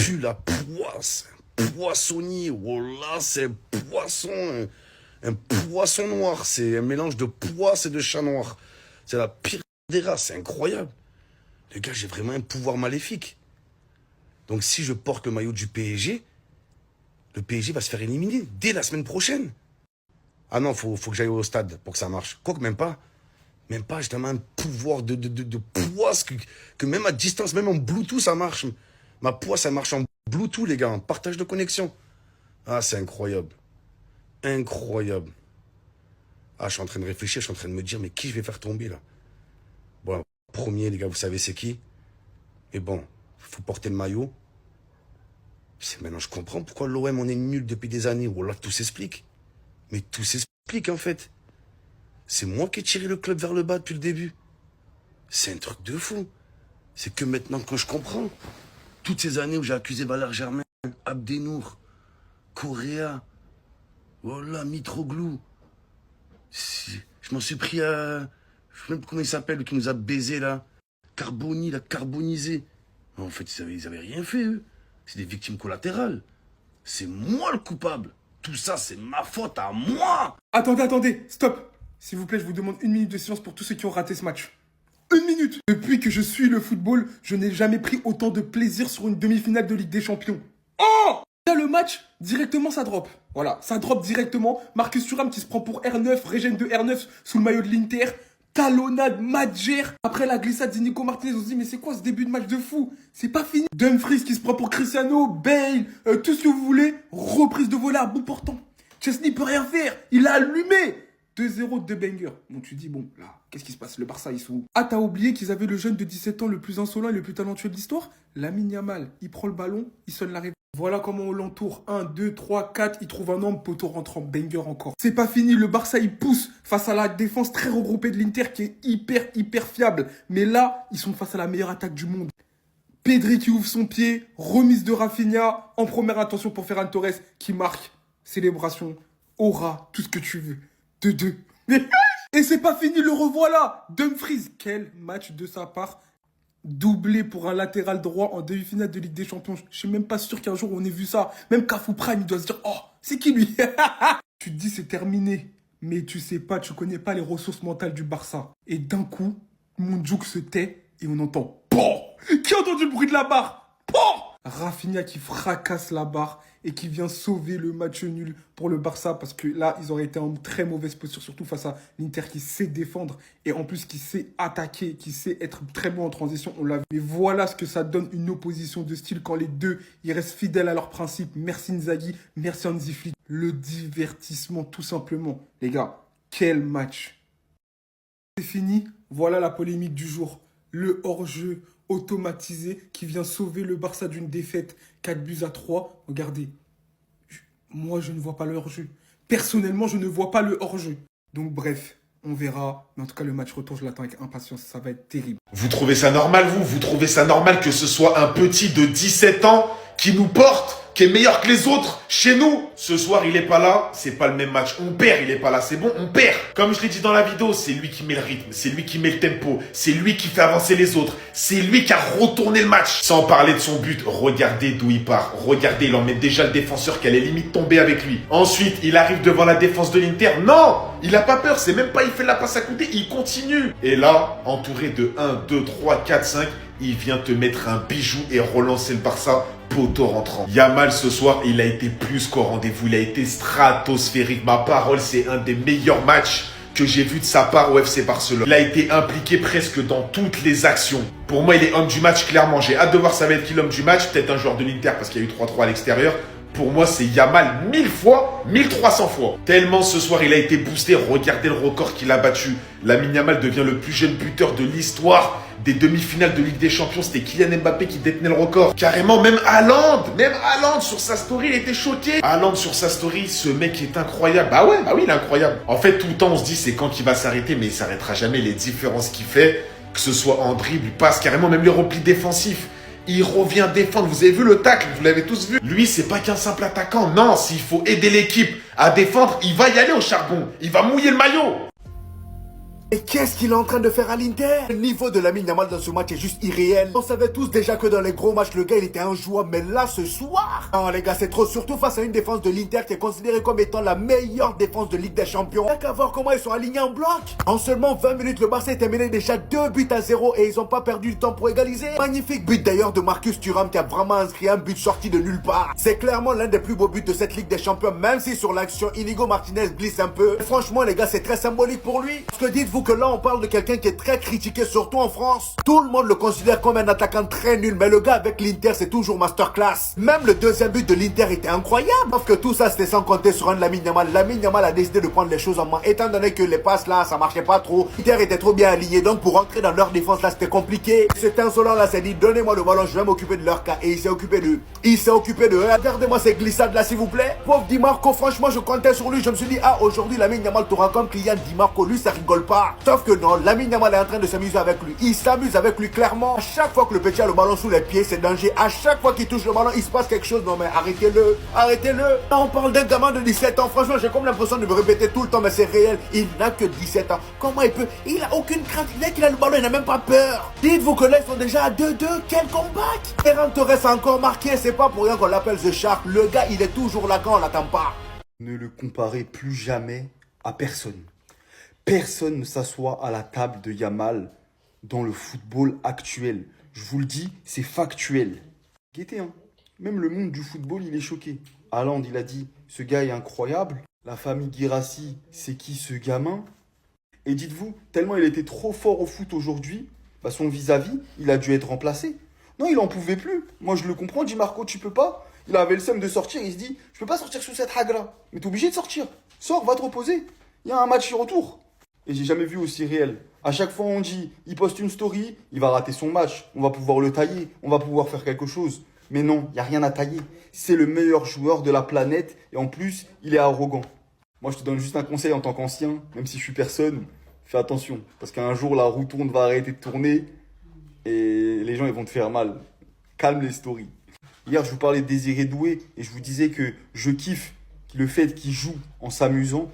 pue la poisse. Un poissonnier. Oh là, c'est un poisson. Un poisson noir. C'est un mélange de poisse et de chat noir. C'est la pire des races. C'est incroyable. Les gars, j'ai vraiment un pouvoir maléfique. Donc si je porte le maillot du PSG, le PSG va se faire éliminer dès la semaine prochaine. Ah non, faut que j'aille au stade pour que ça marche. Quoique même pas. Même pas, j'ai tellement un pouvoir de poisse que même à distance, même en Bluetooth, ça marche. Ma poisse, ça marche en Bluetooth, les gars, en partage de connexion. Ah, c'est incroyable. Incroyable. Ah, je suis en train de réfléchir, je suis en train de me dire, mais qui je vais faire tomber, là? Bon, premier, les gars, vous savez c'est qui? Mais bon, faut porter le maillot. Maintenant, je comprends pourquoi l'OM, on est nul depuis des années. Oh là, tout s'explique. Mais tout s'explique, en fait. C'est moi qui ai tiré le club vers le bas depuis le début. C'est un truc de fou. C'est que maintenant que je comprends. Toutes ces années où j'ai accusé Valère Germain, Abdenour, Correa, voilà, Mitroglou. Je m'en suis pris à... Je sais même plus comment il s'appelle, qui nous a baisé là. Carboni, l'a carbonisé. En fait, ils avaient rien fait, eux. C'est des victimes collatérales. C'est moi le coupable. Tout ça, c'est ma faute à moi. Attendez, stop. S'il vous plaît, je vous demande 1 minute de silence pour tous ceux qui ont raté ce match. 1 minute. Depuis que je suis le football, je n'ai jamais pris autant de plaisir sur une demi-finale de Ligue des Champions. Oh! Là, le match, directement, ça drop. Voilà, ça drop directement. Marcus Thuram qui se prend pour R9, Régène de R9 sous le maillot de l'Inter. Talonnade, Madjer. Après la glissade de Nico Martinez, on se dit, mais c'est quoi ce début de match de fou? C'est pas fini. Dumfries qui se prend pour Cristiano, Bale, tout ce que vous voulez. Reprise de volée à bout portant. Chesney peut rien faire. Il a allumé. 2-0 de banger. Donc tu dis, bon, là, qu'est-ce qui se passe? Le Barça, ils sont où? Ah, t'as oublié qu'ils avaient le jeune de 17 ans le plus insolent et le plus talentueux de l'histoire? Lamine Yamal. Il prend le ballon, il sonne la réveil. Voilà comment on l'entoure. 1, 2, 3, 4. Il trouve un homme, poteau rentrant. Banger encore. C'est pas fini. Le Barça, il pousse face à la défense très regroupée de l'Inter qui est hyper fiable. Mais là, ils sont face à la meilleure attaque du monde. Pedri qui ouvre son pied. Remise de Rafinha. En première intention pour Ferran Torres qui marque. Célébration. Aura. Tout ce que tu veux. 2-2. Et c'est pas fini, le revoilà. Dumfries, quel match de sa part. Doublé pour un latéral droit en demi-finale de Ligue des Champions. Je suis même pas sûr qu'un jour on ait vu ça. Même Cafou Prime, il doit se dire, oh, c'est qui lui? Tu te dis c'est terminé. Mais tu sais pas, tu connais pas les ressources mentales du Barça. Et d'un coup, Moundjouk se tait et on entend, POM! Qui a entendu le bruit de la barre? POM! Rafinha qui fracasse la barre et qui vient sauver le match nul pour le Barça parce que là, ils auraient été en très mauvaise posture, surtout face à l'Inter qui sait défendre et en plus qui sait attaquer, qui sait être très bon en transition, on l'a vu. Mais voilà ce que ça donne une opposition de style quand les deux, ils restent fidèles à leurs principes. Merci Inzaghi, merci Hansi Flick. Le divertissement tout simplement. Les gars, quel match! C'est fini, voilà la polémique du jour. Le hors-jeu automatisé qui vient sauver le Barça d'une défaite 4-3. Regardez, moi je ne vois pas le hors-jeu. Personnellement, je ne vois pas le hors-jeu. Donc bref, on verra. Mais en tout cas, le match retour, je l'attends avec impatience. Ça va être terrible. Vous trouvez ça normal, vous? Vous trouvez ça normal que ce soit un petit de 17 ans qui nous porte, qui est meilleur que les autres chez nous? Ce soir, il est pas là, c'est pas le même match. On perd, il est pas là, c'est bon, on perd. Comme je l'ai dit dans la vidéo, c'est lui qui met le rythme, c'est lui qui met le tempo, c'est lui qui fait avancer les autres, c'est lui qui a retourné le match. Sans parler de son but, regardez d'où il part. Regardez, il emmène déjà le défenseur qui allait limite tomber avec lui. Ensuite, il arrive devant la défense de l'Inter. Non, il a pas peur, c'est même pas il fait la passe à côté, il continue. Et là, entouré de 1, 2, 3, 4, 5, il vient te mettre un bijou et relancer le Barça poteau rentrant. Yamal ce soir, il a été plus qu'au rendez-vous, il a été stratosphérique. Ma parole, c'est un des meilleurs matchs que j'ai vu de sa part au FC Barcelone. Il a été impliqué presque dans toutes les actions. Pour moi, il est homme du match, clairement. J'ai hâte de voir ça va être qui l'homme du match. Peut-être un joueur de l'Inter parce qu'il y a eu 3-3 à l'extérieur. Pour moi, c'est Yamal 1000 fois, 1300 fois. Tellement ce soir, il a été boosté. Regardez le record qu'il a battu. Lamine Yamal devient le plus jeune buteur de l'histoire des demi-finales de Ligue des Champions. C'était Kylian Mbappé qui détenait le record. Carrément, même Haaland sur sa story, il était choqué. Haaland sur sa story, ce mec est incroyable. Bah oui, il est incroyable. En fait, tout le temps, on se dit c'est quand qu'il va s'arrêter, mais il s'arrêtera jamais. Les différences qu'il fait, que ce soit en dribble, passe, carrément, même les replis défensifs. Il revient défendre. Vous avez vu le tacle, vous l'avez tous vu. Lui, c'est pas qu'un simple attaquant. Non, s'il faut aider l'équipe à défendre, il va y aller au charbon. Il va mouiller le maillot. Et qu'est-ce qu'il est en train de faire à l'Inter? Le niveau de Lamine Yamal dans ce match est juste irréel. On savait tous déjà que dans les gros matchs, le gars il était injouable. Mais là, ce soir, non les gars, c'est trop. Surtout face à une défense de l'Inter qui est considérée comme étant la meilleure défense de Ligue des Champions. Il n'y a qu'à voir comment ils sont alignés en bloc. En seulement 20 minutes, le Barça était mené déjà 2-0 et ils n'ont pas perdu le temps pour égaliser. Magnifique but d'ailleurs de Marcus Thuram qui a vraiment inscrit un but sorti de nulle part. C'est clairement l'un des plus beaux buts de cette Ligue des Champions, même si sur l'action, Inigo Martinez glisse un peu. Et franchement les gars, c'est très symbolique pour lui. Parce que dites-vous que là on parle de quelqu'un qui est très critiqué, surtout en France. Tout le monde le considère comme un attaquant très nul, mais le gars avec l'Inter c'est toujours masterclass. Même le deuxième but de l'Inter était incroyable. Sauf que tout ça c'était sans compter sur un Lamine Yamal. Lamine Yamal a décidé de prendre les choses en main, étant donné que les passes là ça marchait pas trop. L'Inter était trop bien aligné, donc pour rentrer dans leur défense là c'était compliqué. Cet insolent là s'est dit donnez-moi le ballon, je vais m'occuper de leur cas. Et il s'est occupé d'eux. Regardez-moi ces glissades là s'il vous plaît. Pauvre Di Marco, franchement je comptais sur lui. Je me suis dit ah aujourd'hui Lamine Yamal t'aura comme client Di Marco, lui ça rigole pas. Sauf que non, Lamine Yamal est en train de s'amuser avec lui. Il s'amuse avec lui clairement. À chaque fois que le petit a le ballon sous les pieds, c'est danger. À chaque fois qu'il touche le ballon, il se passe quelque chose. Non mais arrêtez-le, arrêtez-le. Là on parle d'un gamin de 17 ans. Franchement j'ai comme l'impression de me répéter tout le temps, mais c'est réel. Il n'a que 17 ans. Comment il peut? Il a aucune crainte. Dès qu'il a le ballon, il n'a même pas peur. Dites-vous que là ils sont déjà à 2-2. Quel comeback! Ferran Torres a encore marqué. C'est pas pour rien qu'on l'appelle The Shark. Le gars il est toujours là quand on l'attend pas. Ne le comparez plus jamais à personne. Personne ne s'assoit à la table de Yamal dans le football actuel. Je vous le dis, c'est factuel. Guettez, hein. Même le monde du football, il est choqué. Haaland, il a dit, ce gars est incroyable. La famille Guirassy, c'est qui ce gamin? Et dites-vous, tellement il était trop fort au foot aujourd'hui, bah son vis-à-vis, il a dû être remplacé. Non, il en pouvait plus. Moi, je le comprends, dit Marco, tu peux pas. Il avait le seum de sortir, il se dit, je peux pas sortir sous cette hague-là. Mais t'es obligé de sortir. Sors, va te reposer. Il y a un match retour. Et j'ai jamais vu aussi réel. À chaque fois, on dit, il poste une story, il va rater son match. On va pouvoir le tailler, on va pouvoir faire quelque chose. Mais non, il n'y a rien à tailler. C'est le meilleur joueur de la planète. Et en plus, il est arrogant. Moi, je te donne juste un conseil en tant qu'ancien, même si je suis personne. Fais attention. Parce qu'un jour, la roue tourne, va arrêter de tourner. Et les gens, ils vont te faire mal. Calme les stories. Hier, je vous parlais de Désiré Doué. Et je vous disais que je kiffe le fait qu'il joue en s'amusant.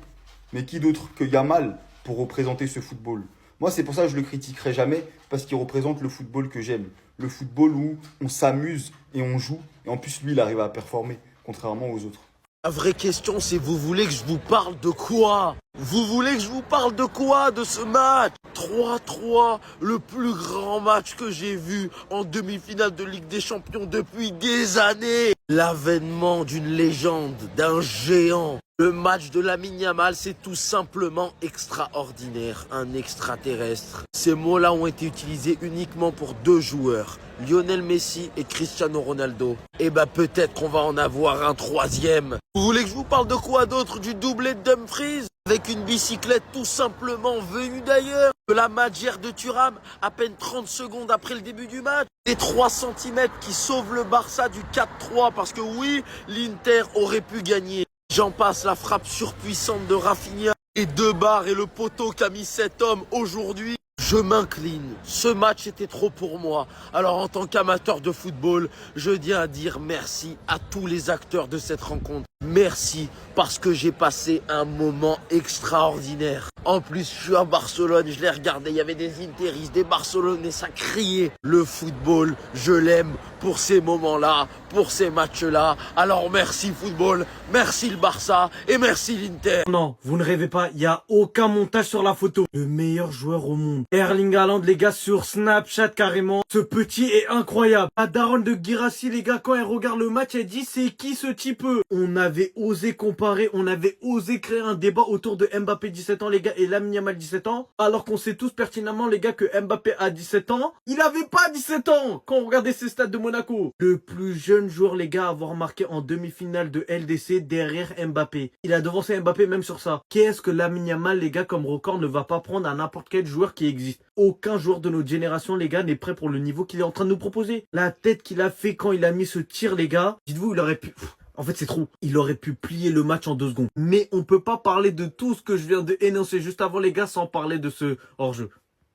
Mais qui d'autre que Yamal pour représenter ce football? Moi, c'est pour ça que je le critiquerai jamais, parce qu'il représente le football que j'aime. Le football où on s'amuse et on joue. Et en plus, lui, il arrive à performer, contrairement aux autres. La vraie question, c'est vous voulez que je vous parle de quoi? Vous voulez que je vous parle de quoi? De ce match 3-3, le plus grand match que j'ai vu en demi-finale de Ligue des Champions depuis des années. L'avènement d'une légende, d'un géant. Le match de Lamine Yamal, c'est tout simplement extraordinaire, un extraterrestre. Ces mots-là ont été utilisés uniquement pour deux joueurs, Lionel Messi et Cristiano Ronaldo. Et bah peut-être qu'on va en avoir un troisième. Vous voulez que je vous parle de quoi d'autre? Du doublé de Dumfries? Avec une bicyclette tout simplement venue d'ailleurs. De la Magière de Thuram, à peine 30 secondes après le début du match. Des 3 cm qui sauvent le Barça du 4-3 parce que oui, l'Inter aurait pu gagner. J'en passe, la frappe surpuissante de Rafinha et 2 barres et le poteau qu'a mis cet homme aujourd'hui. Je m'incline. Ce match était trop pour moi. Alors en tant qu'amateur de football, je tiens à dire merci à tous les acteurs de cette rencontre. Merci parce que j'ai passé un moment extraordinaire. En plus, je suis à Barcelone, je l'ai regardé, il y avait des Interis, des Barcelonais, ça criait. Le football, je l'aime pour ces moments-là, pour ces matchs-là. Alors merci football, merci le Barça et merci l'Inter. Non, vous ne rêvez pas, il n'y a aucun montage sur la photo. Le meilleur joueur au monde. Erling Haaland, les gars, sur Snapchat carrément. Ce petit est incroyable. La daronne de Guirassy, les gars, quand elle regarde le match, elle dit c'est qui ce type? On avait osé comparer, on avait osé créer un débat autour de Mbappé 17 ans, les gars, et Lamine Yamal 17 ans. Alors qu'on sait tous pertinemment, les gars, que Mbappé a 17 ans. Il avait pas 17 ans quand on regardait ses stats de Monaco. Le plus jeune joueur, les gars, à avoir marqué en demi-finale de LDC derrière Mbappé. Il a devancé Mbappé même sur ça. Qu'est-ce que Lamine Yamal, les gars, comme record ne va pas prendre à n'importe quel joueur qui existe? Aucun joueur de notre génération, les gars, n'est prêt pour le niveau qu'il est en train de nous proposer. La tête qu'il a fait quand il a mis ce tir, les gars, dites-vous, il aurait pu... En fait, c'est trop. Il aurait pu plier le match en 2 secondes. Mais on peut pas parler de tout ce que je viens de énoncer juste avant, les gars, sans parler de ce hors-jeu.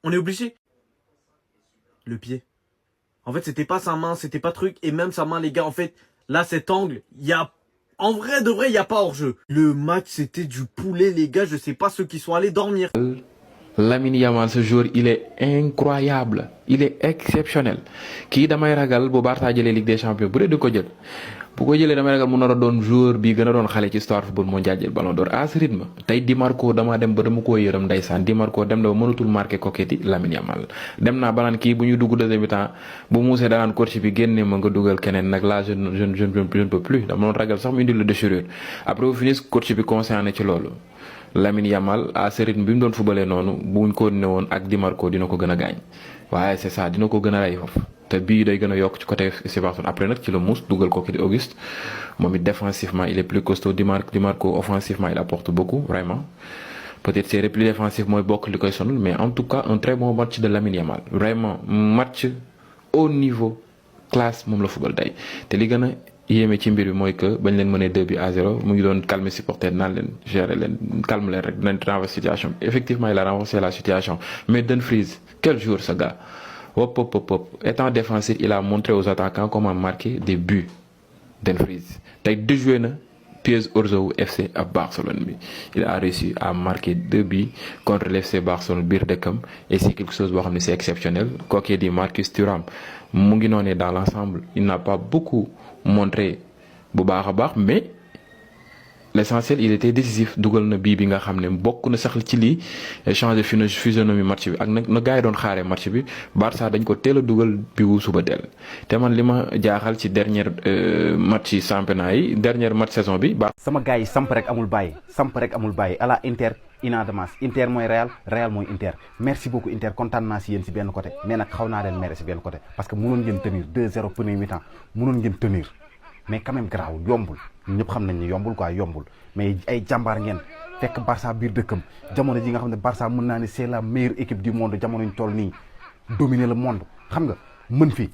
On est obligé. Le pied. En fait, c'était pas sa main, c'était pas truc. Et même sa main, les gars, en fait, là, cet angle, il y a... En vrai, de vrai, il n'y a pas hors-jeu. Le match, c'était du poulet, les gars. Je sais pas ceux qui sont allés dormir. Lamine Yamal ce jour il est incroyable il est exceptionnel kii damay ragal bu Barça jëlee Ligue des Champions bu dee di ko jël bu ko jëlee damay ragal mu nar a doon joueur bi gën a doon xale ci histoire football mondial jël Ballon d'Or à ce rythme tey Di Marco dama dem ba dama koo yërëm ndeysaan Di Marco dem na ba mënatul marqué coquette yi Lamine Yamal dem naa ba naan kii bu ñuy dugg deuxième mi-temps bu muusee danaan coach bi génne ma nga dugal keneen nag là je ne peux plus dama doon ragal sax mu indi le déchirure après au finish coach bi conscient na ci loolu Lamine Yamal à ce rythme bi mu doon fubalee noonu buñ ko ne woon ak Di Marco dina ko gën a gaañ waaye c'est ça dina ko gën a rey foofu te bii day gën a yokk ci côté Sebastian après nag ci la muus dugal ko ki di Auguste moom it défensivement il est plus costaud Di Marco offensivement il apporte beaucoup vraiment peut-être ses replis défensifs mooy bokk li koy sonal mais en tout cas un très bon match de Lamine Yamal vraiment match haut niveau classe moom la fubal tey te li gën a yéeme ci mbir bi mooy que bañ leen mënee 2-0 mu ngi doon calmer supporter naan leen gérer leen calme leen rek dinañ renverser situation effectivement il a renversé la situation mais Dumfries quel jour ce gars hop étant défensif il a montré aux attaquants comment marquer des buts Dumfries tey déjoué na piège Orzhou FC à Barcelone bi il a réussi à marquer 2 buts contre l'FC Barcelone biir dëkkam et c'est quelque chose boo xam ne c'est exceptionnel kooku di Marcus Thuram mu ngi noonee dans l'ensemble il n'a pas beaucoup montré bu baax a baax mais l'essentiel il était décisif dugal na bii bi nga xam ne bokk na sax ci lii changer physionomie match bi ak na gars yi doon xaaree match bi Barça dañ ko teel a dugal bi wu suba teel te man li ma jaaxal ci dernier match yi championnat yi dernier match saison bi. sama gars yi samp rek amul bàyyi à la Inter ina damas Inter mooy Real mooy Inter merci beaucoup Inter kontaan naa si yéen si benn côté mais nag xaw naa leen mere si benn côté parce que mënoon ngeen tenir 2-0 premier mi-temps mënoon ngeen tenir mais quand même garaawul yombul ñëpp xam nañ ne yombul quoi yombul mais ay jàmbaar ngeen fekk Barça biir dëkkam jamono ji nga xam ne Barça mën naa ne c'est la meilleure équipe du monde jamono ñu toll nii dominer le monde xam nga mën fi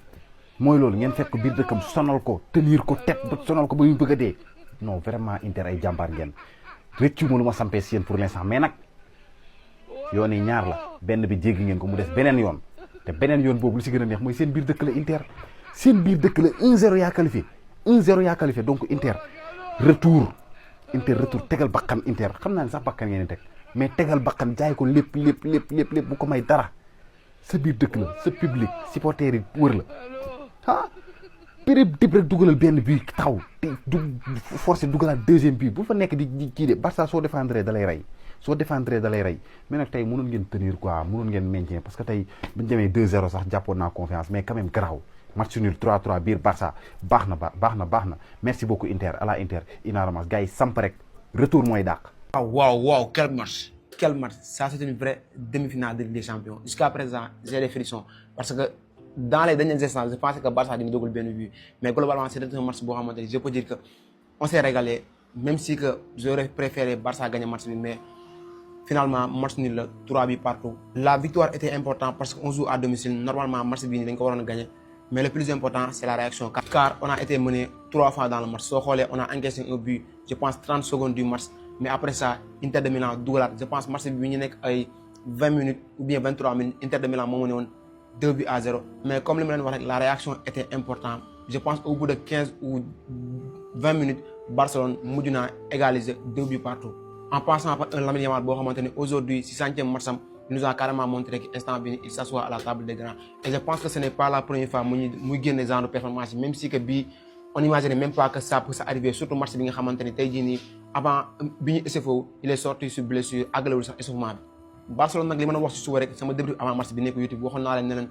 mooy loolu ngeen fekk biir dëkkam sonal ko tenir ko tête ba sonal ko ba ñu bëgg a dee non vraiment Inter ay jàmbaar ngeen rëccu ma lu ma sampee si yéen pour l'instant mais nag yoon yi ñaar la benn bi jéggi ngeen ko mu des beneen yoon te beneen yoon boobu lu si gën a neex mooy seen biir dëkk la Inter seen biir dëkk la 1-0 yaa qualifié 1-0 yaa qualifié donc Inter retour tegal bakkan Inter xam naa ne sax bakkan ngeen teg mais tegal bakkan jaay ko lépp bu ko may dara sa biir dëkk la sa public supporters yi wër la ah période dib rek dugalal benn bii taxaw te du forcé dugalaat deuxième bii bu fa nekk di kii de Barça soo défendre da lay rey mais nag tey mënoon ngeen tenir quoi mënoon ngeen maintien parce que tey buñu demee 2-0 sax jàppoon naa confiance mais quand même garaaw match nul 3-3 biir Barça baax na merci beaucoup Inter à la Inter ina ramas gars yi samp rek retour mooy dàq. Wow, quel match ça c'est une vraie demi-finale de Ligue des Champions jusqu'à présent j'ai des frissons parce que dans les derniers instants je pensais que Barça dina dugal benn but mais globalement c'était un match boo xamante ni je peux dire que on s'est régalé même si que j'aurais préféré Barça gagner match bi mais finalement match nul la 3 buts partout. La victoire était importante parce qu'on joue à domicile normalement match bi nii dañ ko waroon a gagner mais le plus important c'est la réaction car on a été mené 3 fois dans le match soo xoolee on a encaissé un but je pense 30 secondes du match mais après ça Inter de Milan dugalaat je pense match bi ñu nekk ay 20 minutes ou bien 23 minutes Inter de Milan moo mëne woon 2-0 mais comme li ma leen wax rek la réaction était importante je pense au bout de 15 ou 20 minutes Barcelone mujj naa égaliser 2 buts partout en passant par un Lamine Yamal boo xamante ne aujourd'hui si 5e match am il nous a carrément montré qu'instant bi il s'assoit à la table des grands et je pense que ce n'est pas la première fois muy génne genre de performance yi même si que bii on imaginait même pas que ça peut arriver surtout match bi nga xamante ne tey jii nii avant bi ñu échauffé il est sorti sur blessure àggalewul sax échauffement bi Barcelone nag li mën a wax ci suba rek sama début avant match bi nekk YouTube waxoon naa leen ne leen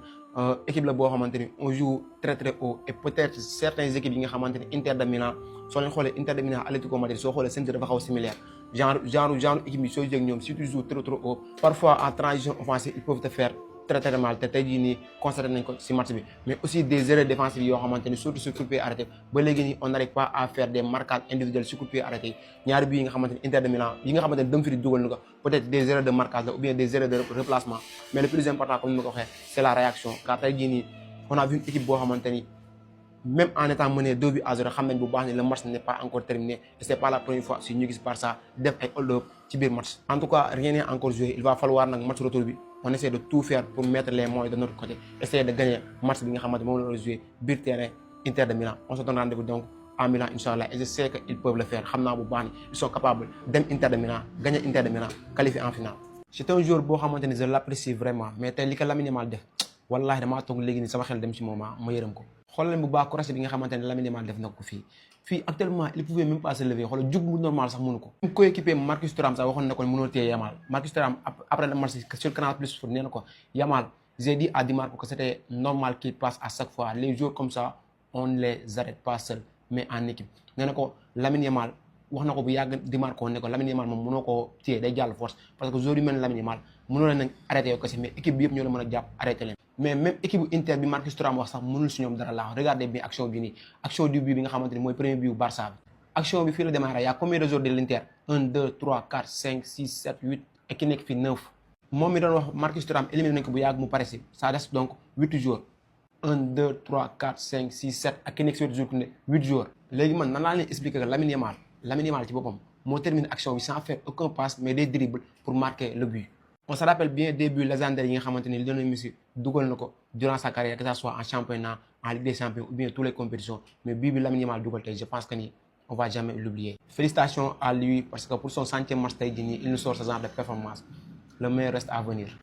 équipe la boo xamante ni on joue très haut et peut-être certaines équipes yi nga xamante ni Inter de Milan soo leen xoolee Inter de Milan Atlético Madrid soo xoolee seen jeu dafa xaw similaire genre équipe yi soo jëg ñoom si tu joues trop haut parfois en transition offensive ils peuvent te faire très mal te tey jii nii constaté nañ ko ci match bi mais aussi des erreurs défensives yoo xamante ni surtout sur coup de pied arrêté ba léegi nii on n'arrive pas à faire des marquages individuels sur coup de pied arrêté ñaari bii yi nga xamante ni Inter de Milan yi nga xamante ni Dumfries dugal na ko peut-être des erreurs de marquage la ou bien des erreurs de replacement mais le plus important comme ni ma ko waxee c'est la réaction car tey jii nii on a vu une équipe boo xamante ni même en étant mené 2-0 xam nañ bu baax ni le match n'est pas encore terminé et c'est pas la première fois si ñu gis Barça def ay hold-up ci biir match en tout cas rien n'est encore joué il va falloir nag match retour bi on essaie de tout faire pour mettre les moyens de notre côté essayer de gagner match bi nga xamante moom la war a jouer biir terrain Inter de Milan on se donne rendez-vous donc à Milan inchallah et je sais que ils peuvent le faire xam naa bu baax ni ils sont capables dem Inter de Milan gagner Inter de Milan qualifier en finale c'est un joueur boo xamante ni je l'apprécie vraiment mais tey li ko Lamine Yamal def wallahi damaa toog léegi ni sama xel dem ci moment ma yërëm ko xoolal leen bu baax courage bi nga xamante ne Lamine Yamal def na ko fii actuellement il pouvait même pas se lever xoolal jug bu normal sax mënu ko mu coéquipier Marcus Thuram sax waxoon na ko mënoo téye Yamal Marcus Thuram après le match sur Canal Plus Foot nee na ko Yamal j'ai dit à Di Marco que c'était normal qu'il passe à chaque fois les joueurs comme ça on ne les arrête pas seul mais en équipe nee na ko Lamine Yamal wax na ko bu yàgg Di Marco ne ko Lamine Yamal moom mënoo koo téye day jàll force parce que joueurs yu mel ne Lamine Yamal mënoo leen arrêté yow kese mais équipe bi yëpp ñoo la mën a jàpp arrêté leen mais même équipe bu Inter bi Marcus Thuram wax sax mënul si ñoom dara laa regardez bien action bi nii action du but bi nga xamante ni mooy premier but bu Barça bi action bi fii la démarré y a combien de joueurs de l'Inter 1 2 3 4 5 6 7 8 et ki nekk fii 9 moom mi doon wax Marcus Thuram éliminé nañ ko bu yàgg mu pare si ça reste donc 8 joueurs 1 2 3 4 5 6 7 ak ki nekk si 8 joueurs ne 8 joueurs léegi man nan laa leen expliquer que Lamine Yamal ci boppam moo termine action bi sans faire aucun passe mais des dribbles pour marquer le but. On se rappelle bien des buts légendaires yi nga xamante ni Lionel Messi dugal na ko durant sa carrière que ça soit en championnat en Ligue des Champions ou bien toutes les compétitions mais bii bi Lamine Yamal dugal tey je pense que ni on va jamais l'oublier. Félicitations à lui parce que pour son 100e match tey jii nii il nous sort ce genre de performance le meilleur reste à venir.